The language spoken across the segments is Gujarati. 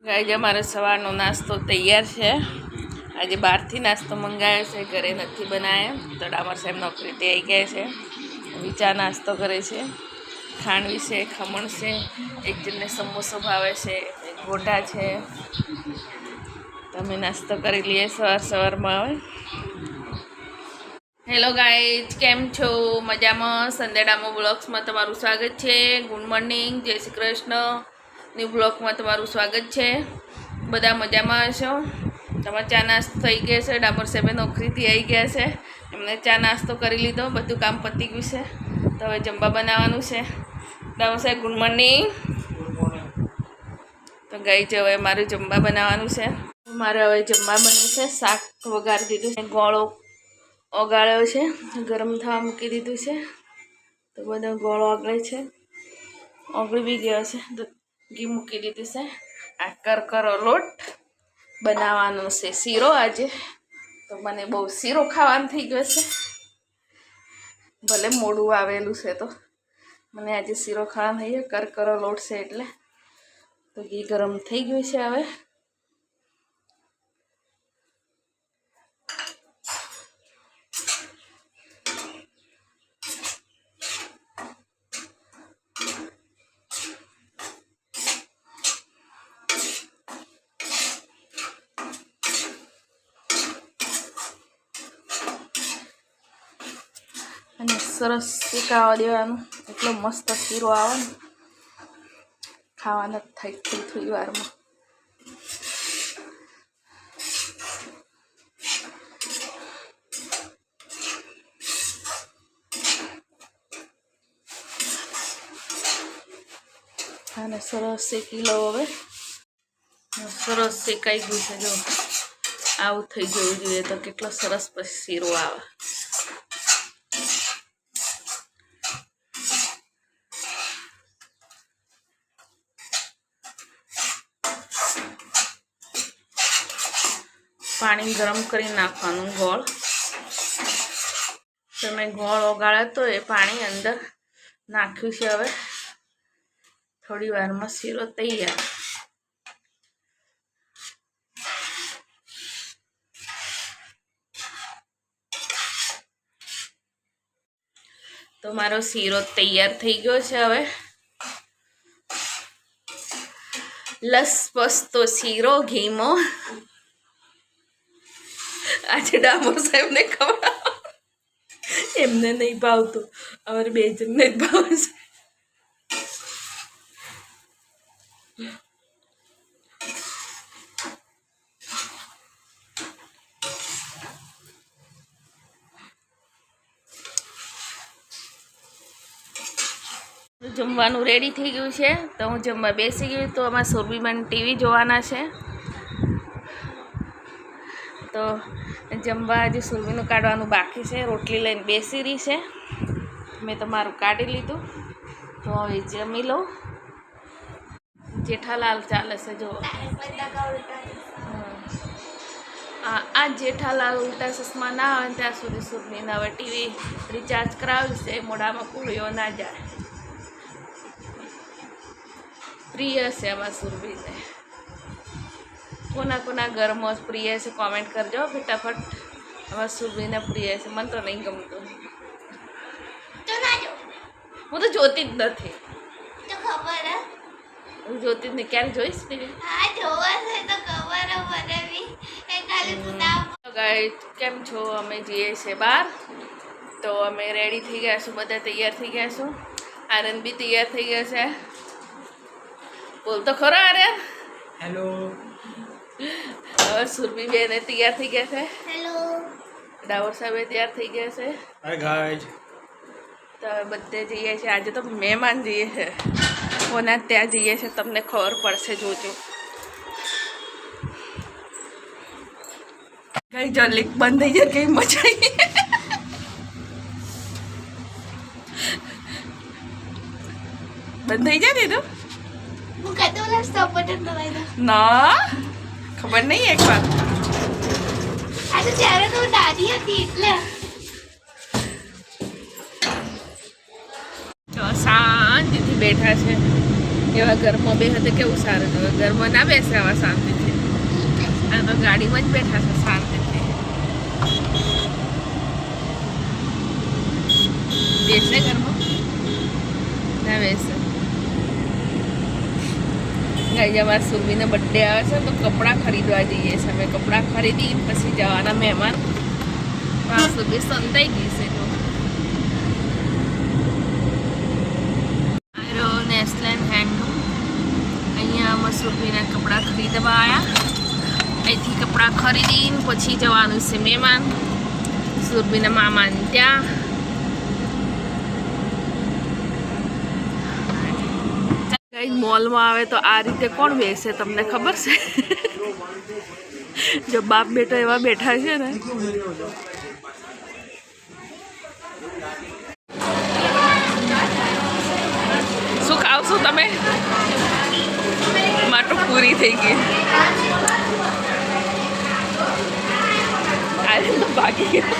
ગાઈઝ અમારે સવારનો નાસ્તો તૈયાર છે. આજે બહારથી નાસ્તો મંગાવ્યો છે, ઘરે નથી બનાવ્યો. તો ડામર સાહેબ નોકરીથી આવી ગયા છે. ચા નાસ્તો કરે છે. ખાંડવી છે, ખમણ છે, એક જણને સમોસો ભાવે છે, એક ગોટા છે. તમે નાસ્તો કરી લઈએ સવારમાં. હવે હેલો ગાઈઝ, કેમ છો? મજામાં? સંદેડામો બ્લોગ્સમાં તમારું સ્વાગત છે. ગુડ મોર્નિંગ, જય શ્રી કૃષ્ણ. ન્યૂ બ્લોગમાં તમારું સ્વાગત છે. બધા મજામાં હશો? તમારે ચા નાસ્તો થઈ ગયા છે. ડામર સાહેબે નોકરીથી આવી ગયા છે. એમને ચા નાસ્તો કરી લીધો, બધું કામ પતી ગયું છે. તો હવે જમવા બનાવવાનું છે. ડામર સાહેબ ગુડ મોર્નિંગ. તો ગઈ છે, હવે મારું જમવા બનાવવાનું છે. મારે હવે જમવા બન્યું છે. શાક વઘારી દીધું છે, ગોળો ઓગાળ્યો છે, ગરમ થવા મૂકી દીધું છે. તો બધો ગોળો ઓગળે છે, ઓગળી બી ગયો છે. તો ઘી મૂકી દીધું છે. આ કરકરો લોટ બનાવવાનો છે, શીરો. આજે તો મને બહુ શીરો ખાવાનું થઈ ગયો છે. ભલે મોડું આવેલું છે, તો મને આજે શીરો ખાવાનો થઈ ગયો. કરકરો લોટ છે એટલે. તો ઘી ગરમ થઈ ગયું છે. હવે અને સરસ શેકાવા દેવાનું. એટલો મસ્ત શીરો આવે ને, ખાવાના થાય થોડી વારમાં. અને સરસ શેકી લો. હવે સરસ શેકાઈ ગયું છે. જો આવું થઈ જવું જોઈએ, તો કેટલો સરસ પછી શીરો આવે. પાણી ગરમ કરી નાખવાનું. ગોળ તમે ગોળ ઓગાળ્યો તો એ પાણી અંદર નાખ્યું છે. હવે થોડી વારમાં શીરો તૈયાર. તો મારો શીરો તૈયાર થઈ ગયો છે. હવે લસપસતો શીરો ઘીમો આજે ડામર સાહેબને ખવડાવો. એમને નહીં ભાવતું, અમારે બે જણને જ ભાવે છે. જમવાનું રેડી થઈ ગયું છે. તો હું જમવા બેસી ગયું. તો અમારા સુરભીબેન ટીવી જોવાના છે. તો જમવા હજી સુરભીનું કાઢવાનું બાકી છે. રોટલી લઈને બેસી રહી છે. મેં તમારું કાઢી લીધું. તો હવે જમી લો. જેઠાલાલ ચાલે છે. જો આ જેઠાલાલ ઉલ્ટા ચશ્મા ના આવે ત્યાં સુધી સુરભીને હવે ટીવી રિચાર્જ કરાવ્યું છે. મોઢામાં પૂળીઓ ના જાય. પ્રિય છે આમાં સુરભીને. કોના કોના ઘરમાં પ્રિય છે કોમેન્ટ કરજો ફટાફટ. આમાં સુરભીને પ્રિય છે. મને તો નહીં ગમતું. હું તો જોતી જ નથી. હું જોતી જ નહીં. ક્યારે જોઈશ ને? ગાઈસ, કેમ છો? અમે જઈએ છીએ બહાર. તો અમે રેડી થઈ ગયા છું. બધા તૈયાર થઈ ગયા છું. આનંદ બી તૈયાર થઈ ગયા છે. બોલ તો ખરો આર્યન. હેલો. હવે સુરભી બેન તૈયાર થઈ ગયા છે. હેલો. ડાવર સાહેબ તૈયાર થઈ ગયા છે. Hi guys. તો બધે જઈએ છીએ. આજે તો મહેમાન જઈએ છે. કોના ત્યાં જઈએ છે તમને ખબર પડશે. જોજો. કઈ જલ્દી બંધ થઈ જાય. કઈ મજા બંધ થઈ જાય ને તો ના ખબર નહીં. એક વાર ત્યારે તો દાદી હતી એટલે શાંતિથી બેઠા છે. એવા ઘરમાં બે હતા કેવું સારું હતું. ઘરમાં ના બેસે આવા શાંતિથી. આ તો ગાડીમાં જ બેઠા છે શાંતિથી. બેસે ઘરમાં ના બેસે. ગાઈ અમારા સુરવીનો બર્થડે આવે છે તો કપડાં ખરીદવા જઈએ છીએ અમે. કપડાં ખરીદી પછી જવાના મહેમાન. સુરભી સંતાઈ ગઈ છે જો. નેસ્લેન્ડ હેન્ડનું અહીંયા અમે સુરભીના કપડાં ખરીદવા આવ્યા. અહીંથી કપડાં ખરીદીને પછી જવાનું છે મહેમાન સુરભીના મામાને ત્યાં. કઈ મોલમાં આવે તો આ રીતે કોણ બેસે તમને ખબર છે? જો બાપ બેટા એવા બેઠા છે ને. શું ખાવશો તમે? માટો પૂરી થઈ ગઈ. ભાગી ગયો.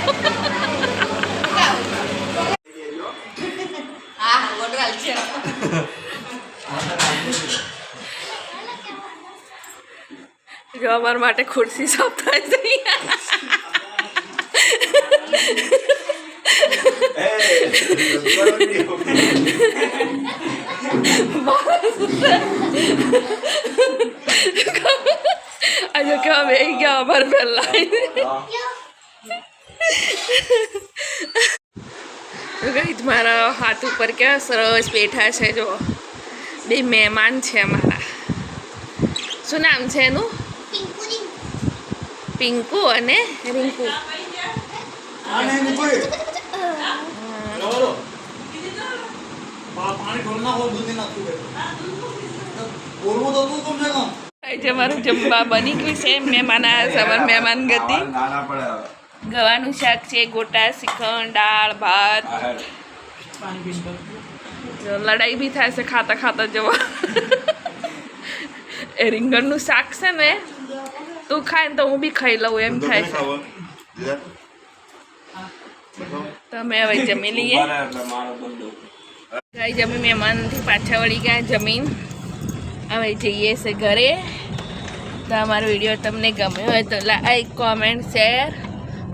જો અમારા માટે ખુરશી સાફ થાય છે. આજે કેવા બે ગયા અમારે પહેલા. મારા હાથ ઉપર કેવા સરસ બેઠા છે જો. બે મહેમાન છે અમારા. શું નામ છે એનું? પિંકુ અને રિંકુ. મારું જમવા બની ગયું છે. મહેમાન આવ્યા છે. અમારા મહેમાન ગતિ ગવાનું શાક છે, ગોટા શ્રીખંડ, દાળ ભાત. લડાઈ બી થાય છે ખાતા ખાતા જવા. એ રીંગણનું શાક છે ને તું ખાય ને તો હું બી ખાઈ લઉં એમ થાય છે. તમે હવે જમી લઈએ. ગાઈ જમી મહેમાનથી પાછા વળી ગયા જમીન. હવે જઈએ છે ઘરે. તો અમારો વિડીયો તમને ગમ્યો હોય તો લાઈક, કોમેન્ટ, શેર,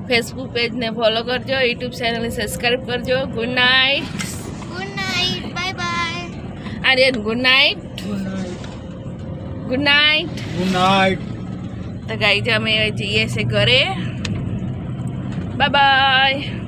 ફેસબુક પેજને ફોલો કરજો, યુટ્યુબ ચેનલને સબસ્ક્રાઈબ કરજો. Good night. Good night. Bye bye. Aryan good night. Good night. Good night. તો ગાઈ અમે જઈએ છે ઘરે. Bye by.